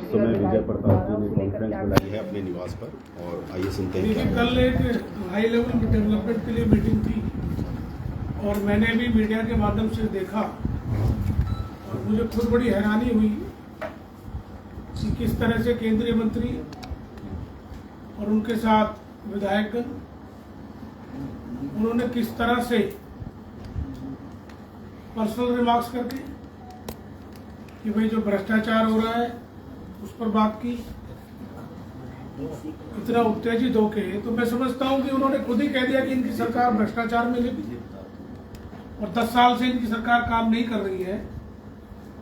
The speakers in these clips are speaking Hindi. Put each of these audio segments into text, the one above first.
समय विजय प्रताप जी ने कॉन्फ्रेंस बुलाई है अपने निवास पर, और आइए सुनते हैं। कल एक हाई लेवल डेवलपमेंट के लिए मीटिंग थी और मैंने भी मीडिया के माध्यम से देखा और मुझे खुद बड़ी हैरानी हुई कि किस तरह से केंद्रीय मंत्री और उनके साथ विधायकगण उन्होंने किस तरह से पर्सनल रिमार्क्स करके कि भाई जो भ्रष्टाचार हो रहा है उस पर बात की, इतना उत्तेजित होके। तो मैं समझता हूं कि उन्होंने खुद ही कह दिया कि इनकी सरकार भ्रष्टाचार में लिप्त और 10 साल से इनकी सरकार काम नहीं कर रही है,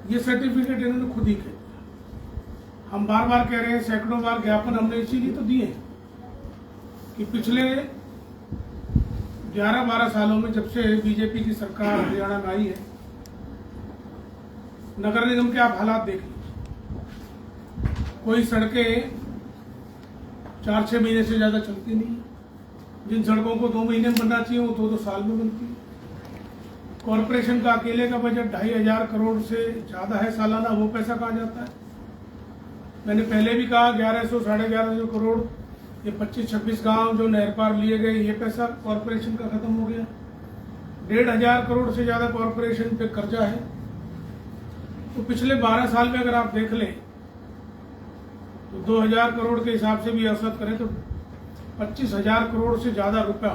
ये सर्टिफिकेट इन्होंने खुद ही कह दिया। हम बार बार कह रहे हैं, सैकड़ों बार ज्ञापन हमने इसीलिए तो दिए कि पिछले 11-12 सालों में जब से बीजेपी की सरकार हरियाणा में आई है, नगर निगम के आप हालात देख लीजिए। कोई सड़कें 4-6 महीने से ज्यादा चलती नहीं, जिन सड़कों को 2 महीने में बनना चाहिए वो 2-2 साल में बनती है। कॉरपोरेशन का अकेले का बजट 2,500 करोड़ से ज्यादा है सालाना, वो पैसा कहाँ जाता है? मैंने पहले भी कहा 1100 साढ़े 1100 करोड़ ये 25-26 गांव जो नहर पार लिए गए, ये पैसा कॉरपोरेशन का खत्म हो गया। 1,500 करोड़ से ज्यादा कॉरपोरेशन पे कर्जा है। तो पिछले 12 साल में अगर आप देख लें तो 2,000 करोड़ के हिसाब से भी औसत करें तो 25,000 करोड़ से ज्यादा रुपया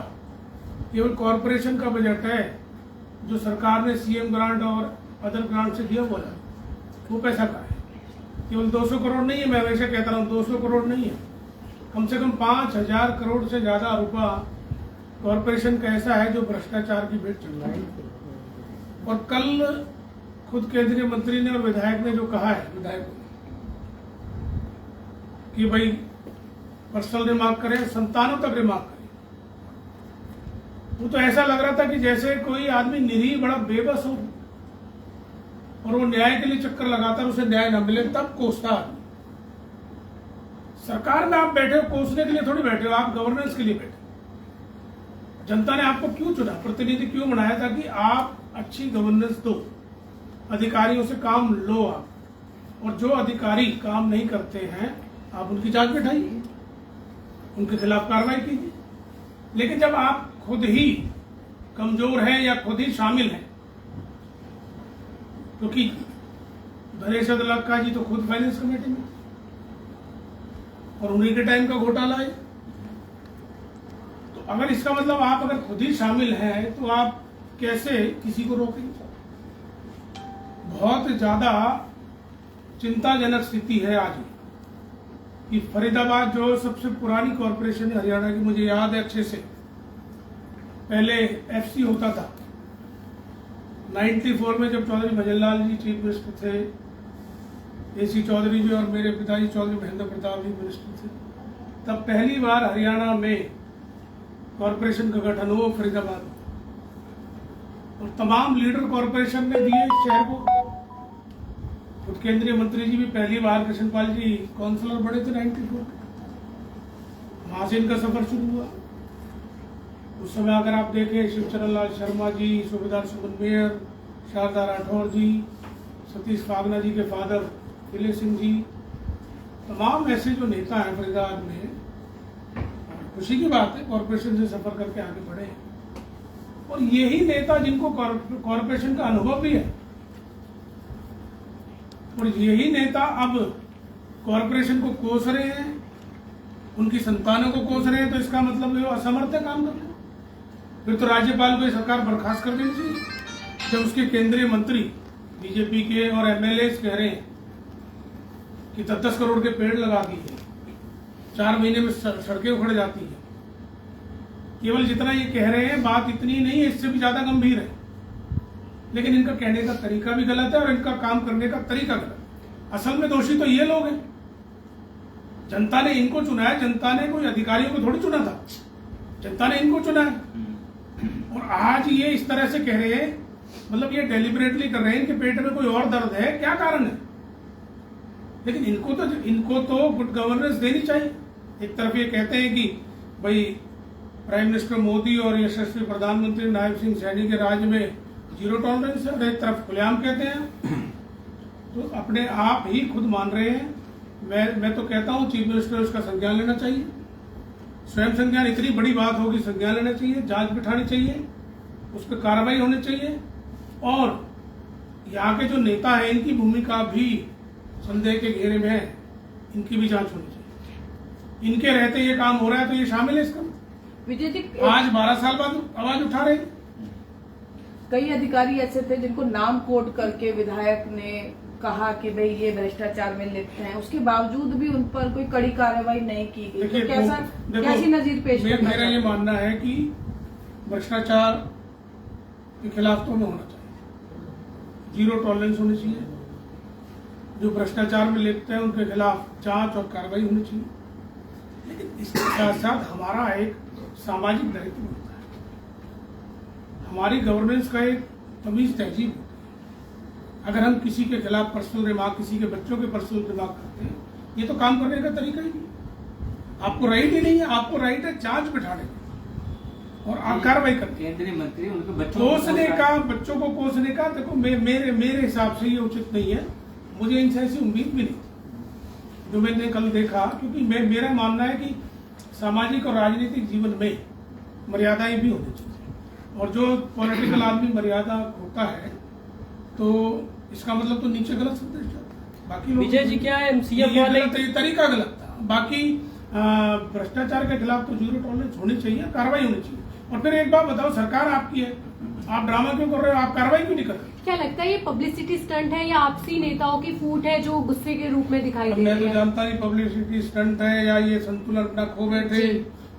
केवल कॉरपोरेशन का बजट है जो सरकार ने सीएम ग्रांट और अदर ग्रांट से दिया हुआ है। वो पैसा कहाँ है? केवल 200 करोड़ नहीं है, मैं हमेशा कहता हूँ 200 करोड़ नहीं है, कम से कम 5,000 करोड़ से ज्यादा रुपया कॉरपोरेशन का ऐसा है जो भ्रष्टाचार की भेंट चल रहा है। और कल खुद केंद्रीय मंत्री ने और विधायक ने जो कहा है, विधायक कि भाई पर्सनल रिमार्क करें, संतानों तक रिमार्क करें, वो तो ऐसा लग रहा था कि जैसे कोई आदमी निरीह बड़ा बेबस हो और वो न्याय के लिए चक्कर लगाता है, उसे न्याय न मिले तब कोसता आदमी। सरकार में आप बैठे हो कोसने के लिए थोड़ी बैठे हो, आप गवर्नेंस के लिए बैठे। जनता ने आपको क्यों चुना, प्रतिनिधि क्यों बनाया? ताकि आप अच्छी गवर्नेंस दो, अधिकारियों से काम लो आप, और जो अधिकारी काम नहीं करते हैं आप उनकी जांच बैठाइए, उनके खिलाफ कार्रवाई कीजिए। लेकिन जब आप खुद ही कमजोर हैं या खुद ही शामिल हैं, क्योंकि नरेश अदलक्का जी तो खुद फाइनेंस कमेटी में और उन्हीं के टाइम का घोटाला है, तो अगर इसका मतलब आप अगर खुद ही शामिल हैं तो आप कैसे किसी को रोकेंगे? बहुत ज्यादा चिंताजनक स्थिति है आज कि फरीदाबाद जो सबसे पुरानी कॉरपोरेशन है हरियाणा की, मुझे याद है अच्छे से, पहले एफसी होता था 94 में, जब चौधरी भजनलाल जी चीफ मिनिस्टर थे, एसी चौधरी जी और मेरे पिताजी चौधरी महेंद्र प्रताप जी मिनिस्टर थे, तब पहली बार हरियाणा में कॉरपोरेशन का गठन हुआ फरीदाबाद में, और तमाम लीडर कॉरपोरेशन ने दिए शहर को। खुद केंद्रीय मंत्री जी भी पहली बार कृष्णपाल जी काउंसलर बड़े थे 94, वहां से इनका सफर शुरू हुआ। उस समय अगर आप देखें शिवचरण लाल शर्मा जी, सूबेदार सुमन मेयर, शारदा राठौर जी, सतीश फागना जी के फादर विले सिंह जी, तमाम ऐसे जो नेता हैं फरीदाबाद में, खुशी की बात है कॉरपोरेशन से सफर करके आगे बढ़े। और यही नेता जिनको कॉरपोरेशन का अनुभव भी है, और यही नेता अब कॉरपोरेशन को कोस रहे हैं, उनकी संतानों को कोस रहे हैं, तो इसका मतलब वो असमर्थ है काम करने। फिर तो राज्यपाल को सरकार बर्खास्त कर देनी चाहिए, जब उसके केंद्रीय मंत्री बीजेपी के और एमएलए कह रहे हैं कि 10-10 करोड़ के पेड़ लगा दिए, 4 महीने में सड़कें उखड़ जाती है। केवल जितना ये कह रहे हैं बात इतनी नहीं है, इससे भी ज्यादा गंभीर है, लेकिन इनका कहने का तरीका भी गलत है और इनका काम करने का तरीका गलत है। असल में दोषी तो ये लोग हैं, जनता ने इनको चुना है, जनता ने कोई अधिकारियों को थोड़ी चुना था, जनता ने इनको चुना है। और आज ये इस तरह से कह रहे हैं, मतलब ये डेलिबरेटली कर रहे हैं, इनके पेट में कोई और दर्द है, क्या कारण है? लेकिन इनको तो गुड गवर्नेंस देनी चाहिए। एक तरफ ये कहते हैं कि भाई प्राइम मिनिस्टर मोदी और यशस्वी प्रधानमंत्री नायब सिंह सैनी के राज में 0 टॉलरेंस है, और एक तरफ खुलेआम कहते हैं, तो अपने आप ही खुद मान रहे हैं मैं तो कहता हूँ चीफ मिनिस्टर उसका संज्ञान लेना चाहिए। स्वयं संज्ञान, इतनी बड़ी बात होगी, संज्ञान लेना चाहिए, जांच बिठानी चाहिए, उस पर कार्रवाई होनी चाहिए। और यहाँ के जो नेता हैं इनकी भूमिका भी संदेह के घेरे में है, इनकी भी जांच होनी चाहिए। इनके रहते ये काम हो रहा है तो ये शामिल है इसका। विजय जी, आज 12 साल बाद आवाज उठा रहे हैं। कई अधिकारी ऐसे थे जिनको नाम कोट करके विधायक ने कहा कि भाई ये भ्रष्टाचार में लिप्त हैं, उसके बावजूद भी उन पर कोई कड़ी कार्रवाई नहीं की गई। तो कैसी नजीर पेश करना मेरा ये मानना है कि भ्रष्टाचार के खिलाफ तो होना चाहिए, जीरो टॉलरेंस होनी चाहिए। जो भ्रष्टाचार में लिप्त हैं उनके खिलाफ जांच और कार्रवाई होनी चाहिए। लेकिन इसके साथ साथ हमारा एक सामाजिक दायित्व होता है, हमारी गवर्नेंस का एक तमीज तहजीब होती है। अगर हम किसी के खिलाफ पर्सनल रिमार्क, किसी के बच्चों के पर्सनल रिमार्क करते हैं, ये तो काम करने का तरीका ही नहीं। आपको राइट ही नहीं है, आपको राइट है जांच बिठाने का और आप कार्रवाई करते हैं। केंद्रीय मंत्री उनके बच्चों कोसने का, बच्चों को कोसने का, देखो मेरे हिसाब से ये उचित नहीं है। मुझे इनसे ऐसी उम्मीद भी नहीं थी जो मैंने कल देखा, क्योंकि मेरा मानना है कि सामाजिक और राजनीतिक जीवन में मर्यादाएं भी होनी चाहिए, और जो पॉलिटिकल आदमी मर्यादा होता है तो इसका मतलब तो नीचे गलत संदेश जाता है। बाकी लोग विजय जी, क्या है सीएम वाले तरीका गलत था। बाकी भ्रष्टाचार के खिलाफ तो जीरो टॉलरेंस होनी चाहिए, कार्रवाई होनी चाहिए। और फिर एक बात बताओ, सरकार आपकी है, आप ड्रामा क्यों कर रहे हो, आप कार्रवाई क्यों नहीं कर रहे? क्या लगता है ये पब्लिसिटी स्टंट है या आपसी नेताओं की फूट है जो गुस्से के रूप में दिखाई दे मैं रही तो है? जानता नहीं पब्लिसिटी स्टंट है या ये संतुलन अपना खो बैठे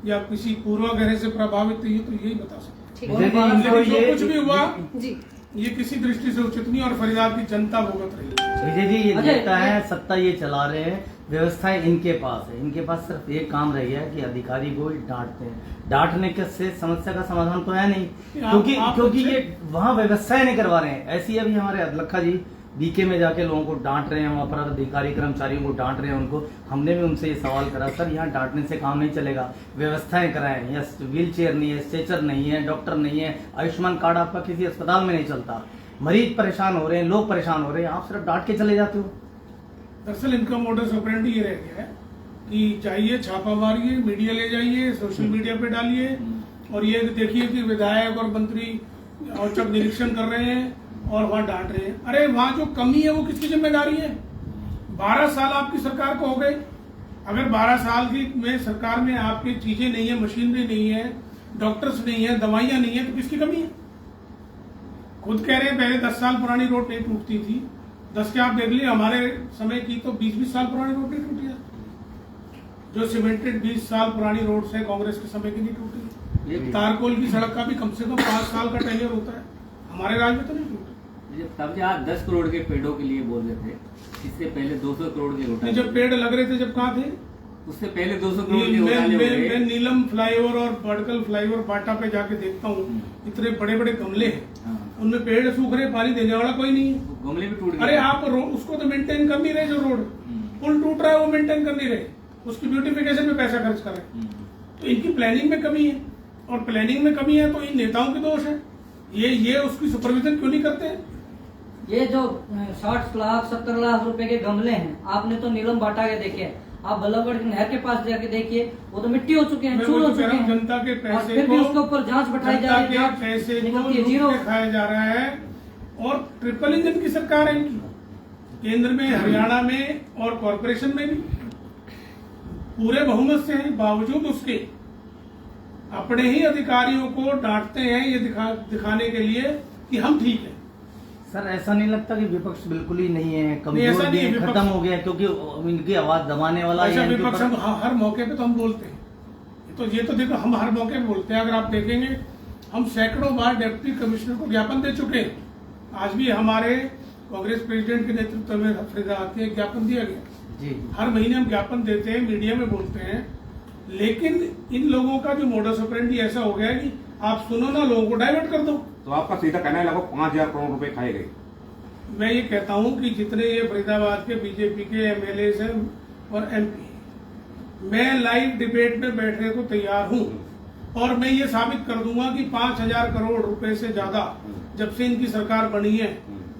या किसी पूर्वाग्रह से प्रभावित, ये तो यही बता सकते ठीक हैं। है। लेकिन जो कुछ भी हुआ जी, ये किसी दृष्टि से उचित नहीं, और फरीदाबाद की जनता भुगत रही है। विजय जी, ये नेता है, सत्ता ये चला रहे हैं, व्यवस्थाएं इनके पास है, इनके पास सिर्फ एक काम रह गया है कि अधिकारी को डांटते हैं। डांटने के से समस्या का समाधान तो है नहीं, क्योंकि ये वहाँ व्यवस्थाएं नहीं करवा रहे हैं। ऐसी अभी हमारे अदलखा जी बीके में जाके लोगों को डांट रहे हैं, वहाँ पर अधिकारी कर्मचारियों को डांट रहे हैं उनको। हमने भी उनसे ये सवाल करा, सर यहाँ डांटने से काम नहीं चलेगा, व्यवस्थाएं कराएं। या व्हील चेयर नहीं है, स्ट्रेचर नहीं है, डॉक्टर नहीं है, आयुष्मान कार्ड आपका किसी अस्पताल में नहीं चलता, मरीज परेशान हो रहे हैं, लोग परेशान हो रहे हैं, आप सिर्फ डांट के चले जाते हो। दरअसल इनका मोडस ऑपरेंडी ये रह गया है कि जाइए, छापा मारिए, मीडिया ले जाइए, सोशल मीडिया पे डालिए, और ये देखिए कि विधायक और मंत्री औचक निरीक्षण कर रहे हैं और वहाँ डांट रहे हैं। अरे वहाँ जो कमी है वो किसकी जिम्मेदारी है? 12 साल आपकी सरकार को हो गए। अगर 12 साल की में सरकार में आपकी चीजें नहीं है, मशीनरी नहीं है, डॉक्टर्स नहीं है, दवाइयां नहीं है, तो किसकी कमी है? खुद कह रहे हैं पहले 10 साल पुरानी रोड नहीं टूटती थी। 10 के आप देख लीजिए, हमारे समय की तो 20-20 साल पुरानी रोड नहीं टूटी है। जो सीमेंटेड 20 साल पुरानी रोड से कांग्रेस के समय की नहीं टूटी। तारकोल की सड़क का भी कम से कम 5 साल का टेन्योर होता है, हमारे राज्य में तो नहीं टूटा। तब जो आप 10 करोड़ के पेड़ों के लिए बोल रहे थे, इससे पहले 200 करोड़ के घोटाले। जब पेड़ लग रहे थे, जब कहाँ थे? उससे पहले 200 करोड़ के घोटाले हो गए। मैं नीलम फ्लाईओवर और बड़कल फ्लाईओवर बाटा पे जाके देखता हूँ, इतने बड़े बड़े गमले हैं, उनमें पेड़ सूख रहे, पानी देने वाला कोई नहीं है। गमले भी टूट गए। अरे आप उसको तो मेंटेन कर नहीं रहे, जो रोड पुल टूट रहा है वो मेंटेन कर नहीं रहे, उसकी ब्यूटिफिकेशन में पैसा खर्च कर रहे। तो इनकी प्लानिंग में कमी है, और प्लानिंग में कमी है तो इन नेताओं की दोष है। ये उसकी सुपरविजन क्यों नहीं करते? ये जो 60 लाख 70 लाख रुपए के गमले हैं, आपने तो नीलम बाटा के देखे, आप बल्लभगढ़ की नहर के पास जाके देखिए, वो तो मिट्टी हो चुके हैं, चूर हो चुके हैं। जनता के पैसे फिर भी उसके ऊपर जांच बैठाई जा रही है, पैसे निकलती है जीरो। खाया जा रहा है। और ट्रिपल इंजन की सरकार है इनकी, केंद्र में, हरियाणा में और कॉर्पोरेशन में भी पूरे बहुमत से है। बावजूद उसके अपने ही अधिकारियों को डांटते हैं, ये दिखाने के लिए कि हम ठीक हैं। सर, ऐसा नहीं लगता कि विपक्ष बिल्कुल ही नहीं है, ऐसा कमजोर नहीं है, खत्म हो गया, क्योंकि इनकी आवाज दबाने वाला ऐसा है इनके विपक्ष ऊपर। हम हर मौके पे तो हम बोलते हैं, ये तो देखो हम हर मौके पे बोलते हैं। अगर आप देखेंगे, हम सैकड़ों बार डिप्टी कमिश्नर को ज्ञापन दे चुके हैं। आज भी हमारे कांग्रेस प्रेसिडेंट के नेतृत्व में फरीदाबाद के ज्ञापन दिया गया जी। हर महीने हम ज्ञापन देते हैं, मीडिया में बोलते हैं। लेकिन इन लोगों का जो मोडस ऑपरेंडी ऐसा हो गया कि आप सुनो ना, लोगों को डाइवर्ट कर दो। तो आपका सीधा कहना है लगभग 5,000 करोड़ रुपए खाए गए। मैं ये कहता हूं कि जितने ये फरीदाबाद के बीजेपी के एमएलए हैं और एमपी, मैं लाइव डिबेट में बैठने को तैयार हूं, और मैं ये साबित कर दूंगा कि 5,000 करोड़ रुपए से ज्यादा जब से इनकी सरकार बनी है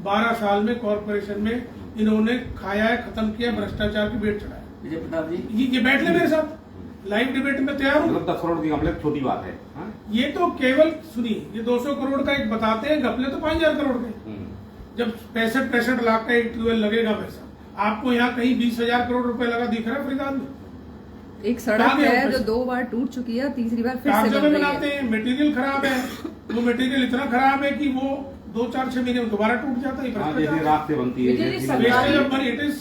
12 साल में कॉर्पोरेशन में इन्होंने खाया है, खत्म किया, भ्रष्टाचार की बेट चढ़ाया। विजय प्रताप जी, ये बैठ ले मेरे साथ लाइव डिबेट में तैयार हूँ। मतलब 10 करोड़ की घपले छोटी बात है, हाँ? ये तो केवल सुनिए, ये 200 करोड़ का एक बताते हैं, घपले तो 5000 करोड़ के। जब 65 लाख का एक ट्यूबवेल लगेगा पैसा, आपको यहाँ कहीं 20,000 करोड़ रुपए लगा दिख रहा है फरीदाबाद में? एक सड़क है जो 2 बार टूट चुकी है, तीसरी बार फिर से कागजों बन में रही है। बनाते हैं, मटेरियल खराब है। वो मटेरियल इतना खराब है कि वो 2-4-6 महीने में दोबारा टूट जाता है। हाँ, जैसे रात से बनती है, विजय जी, जैसे- wastage of money, it is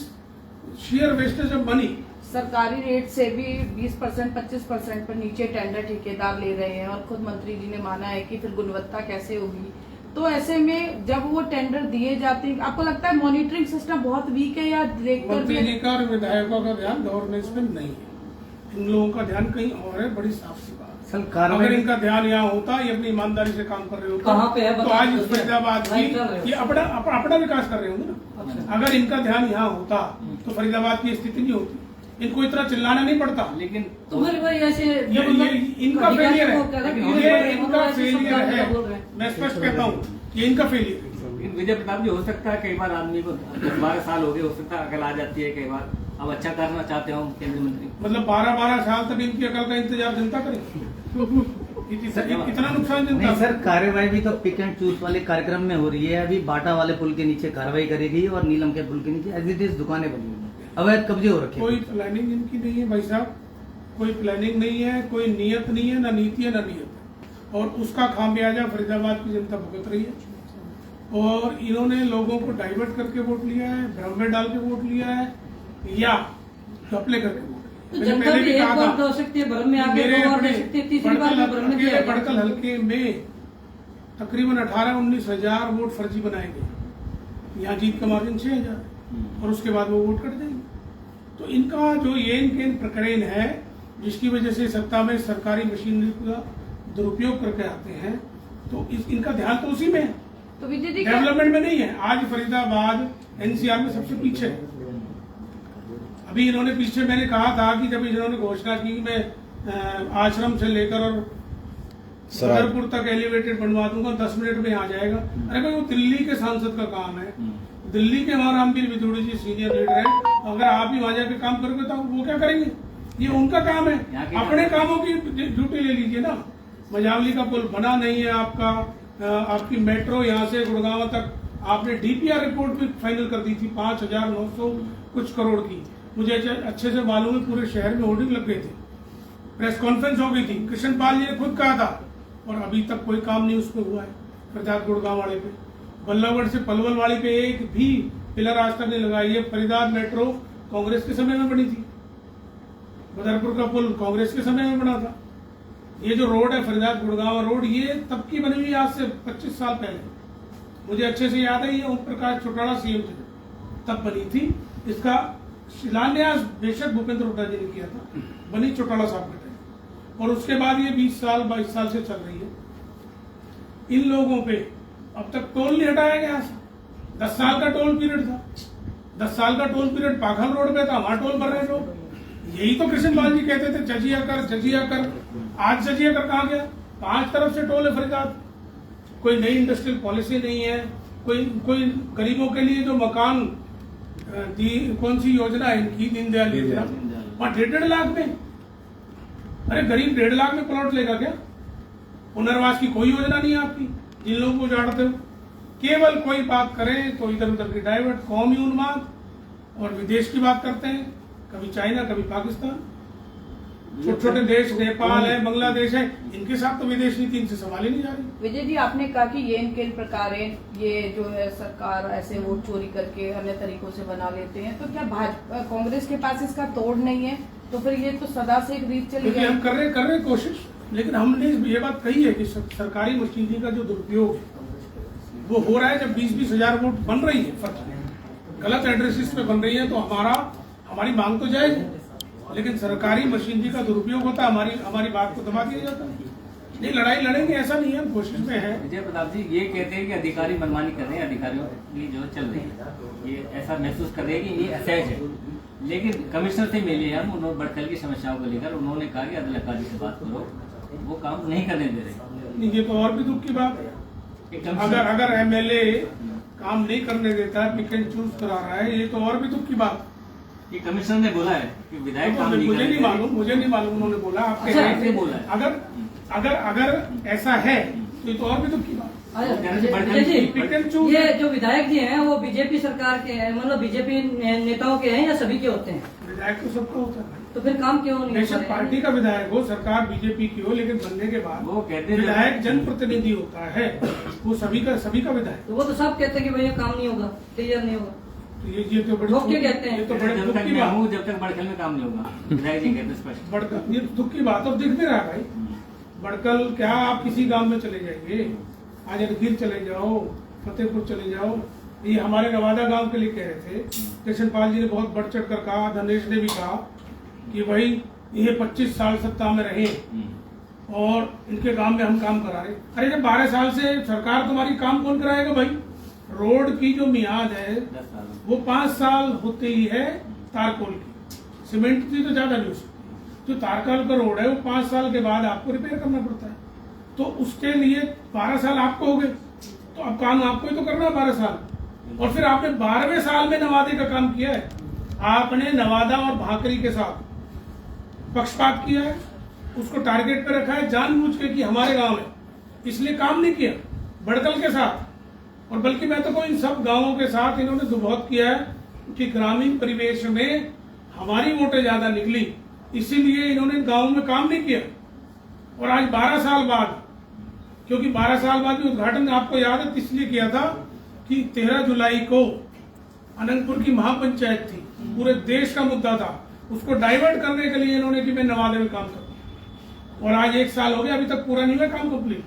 share wastage of money. सरकारी रेट से भी 20% 25% पर नीचे टेंडर ठेकेदार ले रहे हैं, और खुद मंत्री जी ने माना है कि फिर गुणवत्ता कैसे होगी। तो ऐसे में जब वो टेंडर दिए जाते हैं, आपको लगता है मॉनिटरिंग सिस्टम बहुत वीक है, या देखकर मंत्री जी का और विधायकों का ध्यान गवर्नेंस में नहीं है, इन लोगों का ध्यान कहीं और है। बड़ी साफ सी बात। सर अगर कार्रवाई इनका ध्यान यहाँ होता, ये अपनी ईमानदारी से काम कर रहे होते, कहाँ पे है तो बता आज दीजिए। फरीदाबाद की नहीं कर रहे हो। ये अपना विकास कर रहे होंगे ना। अगर इनका ध्यान यहाँ होता तो फरीदाबाद की स्थिति नहीं होती। इनको इतना चिल्लाना नहीं पड़ता। लेकिन तुम्हारे भाई ऐसे इनका फेलियर है, ये इनका फेलियर बोल है। रहे हैं। मैं स्पष्ट कहता हूँ, ये इनका फेलियर है। लेकिन विजय प्रताप जी, हो सकता है कई बार आदमी को 10-12 साल हो गए, हो सकता है अकल आ जाती है कई बार। अब अच्छा करना चाहते हो केंद्रीय मंत्री, मतलब 12-12 साल तक इनकी अकल का इंतजार जनता करेगी। कितना नुकसान जनता नहीं सर, कार्यवाही भी तो पिक एंड चूज वाले कार्यक्रम में हो रही है। अभी बाटा वाले पुल के नीचे कार्रवाई करेगी और नीलम के पुल के नीचे एज इट इज दुकानें बनी हुई हैं, अवैध कब्जे हो रखे हैं। कोई प्लानिंग इनकी नहीं है भाई साहब, कोई प्लानिंग नहीं है, कोई नियत नहीं है, ना नीति है ना नियत है। और उसका खामियाजा फरीदाबाद की जनता भुगत रही है। और इन्होंने लोगों को डाइवर्ट करके वोट लिया है, भ्रम में डाल के वोट लिया है, या घपले करके वोट तो लिया। मैंने जनता पहले भी भी एक कहा बार था, दे सकती है, भ्रम में आके मेरे 2 बार दे अपने सकती है, तीसरी बार में भ्रम में अकेले दिया बड़कल गया। हल्के में तकरीबन 18-19 हजार वोट फर्जी बनाए गए। यहाँ जीत का मार्जिन 6,000 और उसके बाद वो वोट कट जाएंगे। तो इनका जो ये इनके प्रकरण है, जिसकी वजह से सत्ता में सरकारी मशीनरी का दुरुपयोग करके आते हैं, तो इनका ध्यान तो उसी में है, तो विजय जी डेवलपमेंट में नहीं है। आज फरीदाबाद एनसीआर में सबसे पीछे है। अभी इन्होंने पीछे, मैंने कहा था कि जब इन्होंने घोषणा की मैं आश्रम से लेकर और सदरपुर तक एलिवेटेड बनवा दूंगा, 10 मिनट में आ जाएगा। अरे भाई, वो दिल्ली के सांसद का काम है। दिल्ली के हमारा रामवीर विदुड़ी जी सीनियर लीडर है, अगर आप ही वहां जाके काम करोगे तो वो क्या करेंगे? ये उनका काम है। अपने कामों की ड्यूटी ले लीजिए ना। मजावली का पुल बना नहीं है आपका, आपकी मेट्रो यहाँ से गुड़गांव तक आपने डीपीआर रिपोर्ट भी फाइनल कर दी थी 5,900 कुछ करोड़ की। मुझे अच्छे से मालूम है, पूरे शहर में होर्डिंग लग गए थे, प्रेस कॉन्फ्रेंस हो गई थी, कृष्ण पाल जी ने खुद कहा था, और अभी तक कोई काम नहीं उस पर हुआ है। फरीदाबाद गुड़गांव वाले पे, बल्लभगढ़ से पलवल वाले पे एक भी पिलर आज तक नहीं लगाई है। फरीदाबाद मेट्रो कांग्रेस के समय में बनी थी, बदरपुर का पुल कांग्रेस के समय में बना था। ये जो रोड है फरीदाबाद गुड़गांव रोड, ये तब की बनी हुई, आज से 25 साल पहले। मुझे अच्छे से याद है, ये ओम प्रकाश चौटाला सीएम थे तब बनी थी। इसका शिलान्यास बेशक भूपेंद्र हुड्डा जी ने किया था, बनी चौटाला साहब के टाइम, और उसके बाद ये 20 साल 22 साल से चल रही है। इन लोगों पे अब तक टोल नहीं हटाया गया। 10 साल का टोल पीरियड था, 10 साल का टोल पीरियड पाखल रोड पे था, वहां टोल भर रहे लोग। यही तो कृष्ण पाल जी कहते थे, जजिया कर जजिया कर। आज जजिया कर कहाँ गया? 5 तरफ से टोल है फरीदाबाद। कोई नई इंडस्ट्रियल पॉलिसी नहीं है, कोई गरीबों के लिए जो मकान कौन सी योजना है इनकी, दीनदयाल योजना, वहां 1.5 लाख में। अरे गरीब 1.5 लाख में प्लॉट लेगा क्या? पुनर्वास की कोई योजना नहीं है आपकी, जिन लोगों को उजाड़ते हो। केवल कोई बात करें तो इधर उधर की डाइवर्ट, कौमी उन्माद, और विदेश की बात करते हैं, कभी चाइना कभी पाकिस्तान। छोटे छोटे देश नेपाल है, बांग्लादेश है, इनके साथ तो विदेश नीति इनसे संभाली नहीं जा रही। विजय जी, आपने कहा कि ये इनके प्रकार ये जो है सरकार ऐसे वोट चोरी करके अन्य तरीकों से बना लेते हैं, तो क्या भाजपा कांग्रेस के पास इसका तोड़ नहीं है? तो फिर ये तो सदा से एक रीत चली क्योंकि हम कर रहे कोशिश, लेकिन हमने ये बात कही है कि सरकारी मशीनरी का जो दुरुपयोग है वो हो रहा है। जब 20-20 हजार वोट बन रही है, गलत एड्रेसेस पे बन रही है, तो हमारी मांग तो जायज है, लेकिन सरकारी मशीनरी का दुरुपयोग होता है, हमारी बात को दबा दिया जाता है। नहीं, लड़ाई लड़ेंगे ऐसा नहीं है, कोशिश में है। विजय प्रताप जी ये कहते हैं कि अधिकारी मनमानी कर रहे हैं, अधिकारियों की जो चल रही है, ये ऐसा महसूस कर रहे हैं कि ये असहज है। लेकिन कमिश्नर से मिले हम, उन्होंने बड़कल की समस्याओं को लेकर उन्होंने कहा कि अधिकारी से बात करो, वो काम नहीं करने दे रहे। ये तो और भी दुख की बात है। अगर एमएलए काम नहीं करने देता है, पिक एंड चूज करा रहा है, ये तो और भी दुख की बात। ये कमिश्नर ने बोला है कि विधायक काम नहीं मुझे कर नहीं रहे। मालूम, मुझे नहीं मालूम, उन्होंने बोला। आपके अच्छा, हैं कि बोला है। अगर अगर अगर ऐसा है तो ये तो और भी दुख की बात। Vijay ji, pick and choose. ये जो विधायक जी हैं वो बीजेपी सरकार के हैं, मतलब बीजेपी नेताओं के हैं या सभी के होते हैं? विधायक तो सबका होता है, तो फिर काम क्यों नहीं बेशक पार्टी का विधायक हो, सरकार बीजेपी की हो, लेकिन बनने के बाद वो कहते हैं विधायक जनप्रतिनिधि होता है, वो सभी का विधायक। तो वो तो सब कहते हैं कि भैया काम नहीं होगा, क्लियर नहीं होगा। तो ये तो बड़ी लोग क्या कहते हैं? ये तो बड़े जब दुख तक की मैं बात, हूँ जब तक बड़कल में काम नहीं होगा, विधायक जी कहते हैं स्पष्ट। बड़कल ये दुख की बात अब दिख भी रहा है भाई। बड़कल क्या, आप किसी गांव में चले जाइए, आज अरगीर चले जाओ, फतेहपुर चले जाओ, ये हमारे नवादा गांव के लिए कह रहे थे, कृष्णपाल जी ने बहुत बढ़ चढ़ कर कहा, धनेश ने भी कहा कि भाई ये 25 साल सत्ता में रहे और इनके गांव में हम काम करा रहे। अरे जब 12 साल से सरकार तुम्हारी काम कौन कराएगा भाई? रोड की जो मियाद है 10 साल वो 5 साल होते ही है तारकोल की, सीमेंट की तो ज्यादा नहीं हो सकती। जो तारकोल का रोड है वो 5 साल के बाद आपको रिपेयर करना पड़ता है, तो उसके लिए 12 साल आपको हो गए, तो अब काम आपको ही तो करना है 12 साल। और फिर आपने 12वें साल में नवादे का काम किया है, आपने नवादा और भाकरी के साथ पक्षपात किया है, उसको टारगेट पे रखा है जानबूझ के कि हमारे गांव है, इसलिए काम नहीं किया बड़कल के साथ। और बल्कि मैं तो इन सब गांवों के साथ इन्होंने तो बहुत किया है कि ग्रामीण परिवेश में हमारी वोटें ज्यादा निकली, इसीलिए इन्होंने गांव में काम नहीं किया। और आज 12 साल बाद, क्योंकि 12 साल बाद भी उद्घाटन आपको याद है इसलिए किया था कि 13 जुलाई को अनंतपुर की महापंचायत थी, पूरे देश का मुद्दा था, उसको डाइवर्ट करने के लिए इन्होंने कि मैं नवादे में काम करूं। और आज 1 साल हो गया, अभी तक पूरा नहीं हुआ काम कंप्लीट।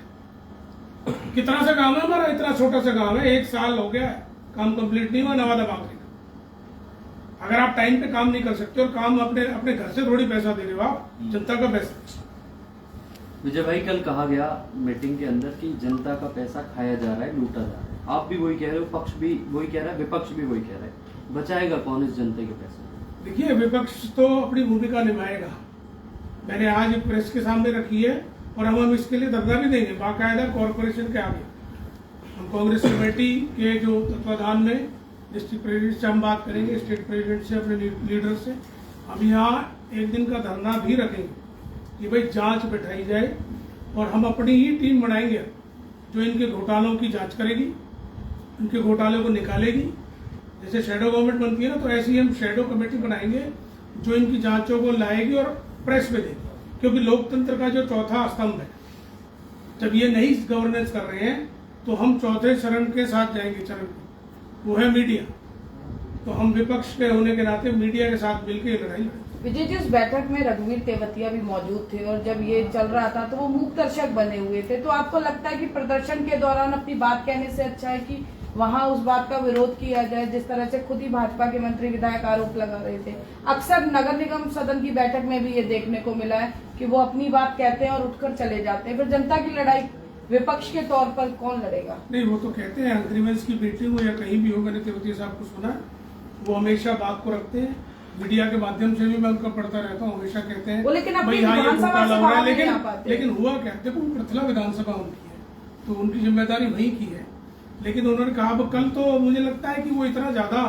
कितना सा काम है हमारा, इतना छोटा सा काम है, 1 साल हो गया काम कंप्लीट नहीं हुआ नवादा भाकरी का। अगर आप टाइम पे काम नहीं कर सकते और काम अपने अपने घर से थोड़ी पैसा दे रहे हो, आप जनता का पैसा। विजय भाई, कल कहा गया मीटिंग के अंदर कि जनता का पैसा खाया जा रहा है, लूटा जा रहा है। आप भी वही कह रहे हो, पक्ष भी वही कह रहा है, विपक्ष भी वही कह रहा है। बचाएगा कौन इस जनता के पैसे? देखिए, विपक्ष तो अपनी भूमिका निभाएगा, मैंने आज प्रेस के सामने रखी है और हम इसके लिए धरना भी देंगे बाकायदा कॉर्पोरेशन के आगे। हम कांग्रेस कमेटी के जो तत्वाधान में डिस्ट्रिक्ट प्रेसिडेंट से हम बात करेंगे, स्टेट प्रेसिडेंट से, अपने लीडर से। हम यहाँ एक दिन का धरना भी रखेंगे कि भाई जांच बैठाई जाए और हम अपनी ही टीम बनाएंगे जो इनके घोटालों की जांच करेगी, इनके घोटालों को निकालेगी। जैसे शैडो गवर्नमेंट बनती है ना, तो ऐसी हम शैडो कमेटी बनाएंगे जो इनकी जांचों को लाएगी और प्रेस में देगी। क्योंकि लोकतंत्र का जो चौथा स्तंभ है, जब ये नई गवर्नेंस कर रहे हैं तो हम चौथे चरण के साथ जाएंगे, चरण वो है मीडिया। तो हम विपक्ष के होने के नाते मीडिया के साथ मिलकर लड़ाई लड़ेंगे। विजय जी, उस बैठक में रघुवीर तेवतिया भी मौजूद थे और जब ये चल रहा था तो वो मूक दर्शक बने हुए थे। तो आपको लगता है कि प्रदर्शन के दौरान अपनी बात कहने से अच्छा है कि वहां उस बात का विरोध किया जाए, जिस तरह से खुद ही भाजपा के मंत्री विधायक आरोप लगा रहे थे? अक्सर नगर निगम सदन की बैठक में भी ये देखने को मिला है कि वो अपनी बात कहते हैं और उठकर चले जाते हैं। फिर जनता की लड़ाई विपक्ष के तौर पर कौन लड़ेगा? नहीं, वो तो कहते हैं एग्रीमेंट्स की मीटिंग हो या कहीं भी हो, मैंने तेवतिया साहब को सुना, वो हमेशा बात को रखते हैं। मीडिया के माध्यम से भी मैं उनका पढ़ता रहता हूँ, हमेशा कहते हैं लेकिन अपनी भाई हाँ ये विधानसभा घोटाला से हो रहा है। बाहर नहीं आ पाते। लेकिन हुआ क्या, देखो पृथला विधानसभा उनकी है तो उनकी जिम्मेदारी वही की है। लेकिन उन्होंने कहा अब कल तो मुझे लगता है कि वो इतना ज्यादा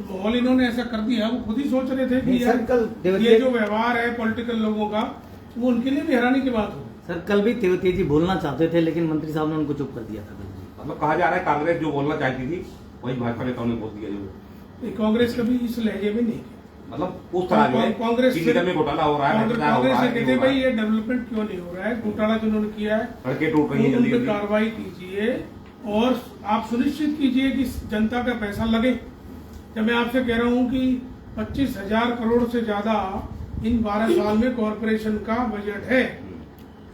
माहौल इन्होंने ऐसा कर दिया, वो खुद ही सोच रहे थे कि यार ये जो व्यवहार है पॉलिटिकल लोगों का, वो उनके लिए भी हैरानी की बात हो। सर, कल भी तेवतिया जी बोलना चाहते थे लेकिन मंत्री साहब ने उनको चुप कर दिया था। मतलब कहा जा रहा है कांग्रेस जो बोलना चाहती थी वही भाजपा नेताओं ने बोल दिया। जो कांग्रेस कभी इस लहजे में नहीं, मतलब उस तरह जो है कांग्रेस में घोटाला हो रहा है, कांग्रेस से कहते भाई ये डेवलपमेंट क्यों नहीं हो रहा है, घोटाला जो उन्होंने किया है सड़कें टूट रही उन पे है, कार्रवाई कीजिए और आप सुनिश्चित कीजिए कि जनता का पैसा लगे। जब मैं आपसे कह रहा हूँ कि 25,000 करोड़ से ज्यादा इन 12 साल में कॉर्पोरेशन का बजट है,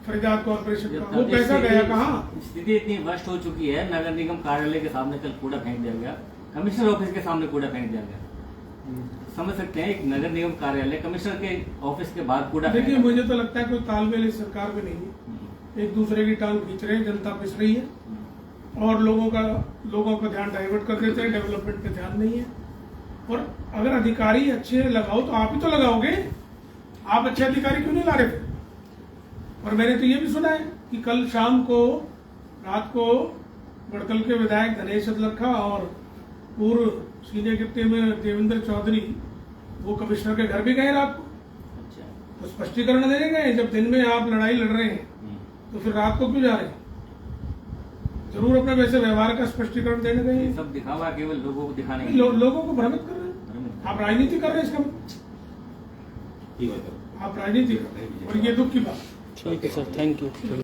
फरीदाबाद कॉर्पोरेशन का, वो पैसा गया कहाँ? स्थिति इतनी वर्स्ट हो चुकी है, नगर निगम कार्यालय के सामने कल कूड़ा फेंक दिया गया, कमिश्नर ऑफिस के सामने कूड़ा फेंक दिया गया। समझ सकते हैं, एक नगर निगम कार्यालय कमिश्नर के ऑफिस के बाद कूड़ा। देखिए, मुझे तो लगता है कोई तालमेल इस सरकार में नहीं है, एक दूसरे की टांग खींच रहे हैं, जनता पिस रही है और लोगों का ध्यान डाइवर्ट कर देते हैं, डेवलपमेंट पे ध्यान नहीं है। और अगर अधिकारी अच्छे लगाओ तो आप ही तो लगाओगे, आप अच्छे अधिकारी क्यों नहीं ला रहे थे? और मैंने तो ये भी सुना है कि कल शाम को रात को बड़कल के विधायक धनेश अदलखा और पूर्व सीनियर डिप्टी में देवेंद्र चौधरी वो कमिश्नर के घर भी गए रात को, अच्छा। तो स्पष्टीकरण देने गए। जब दिन में आप लड़ाई लड़ रहे हैं तो फिर रात को क्यों जा रहे हैं? जरूर अपने वैसे व्यवहार का स्पष्टीकरण देने गए ये हैं। सब दिखावा केवल लोगों को दिखाने लोगों को भ्रमित कर रहे हैं। आप राजनीति कर रहे हैं, इसका ठीक है सर। आप राजनीति कर रहे हैं और ये दुख की बात है। ठीक है सर, थैंक यू।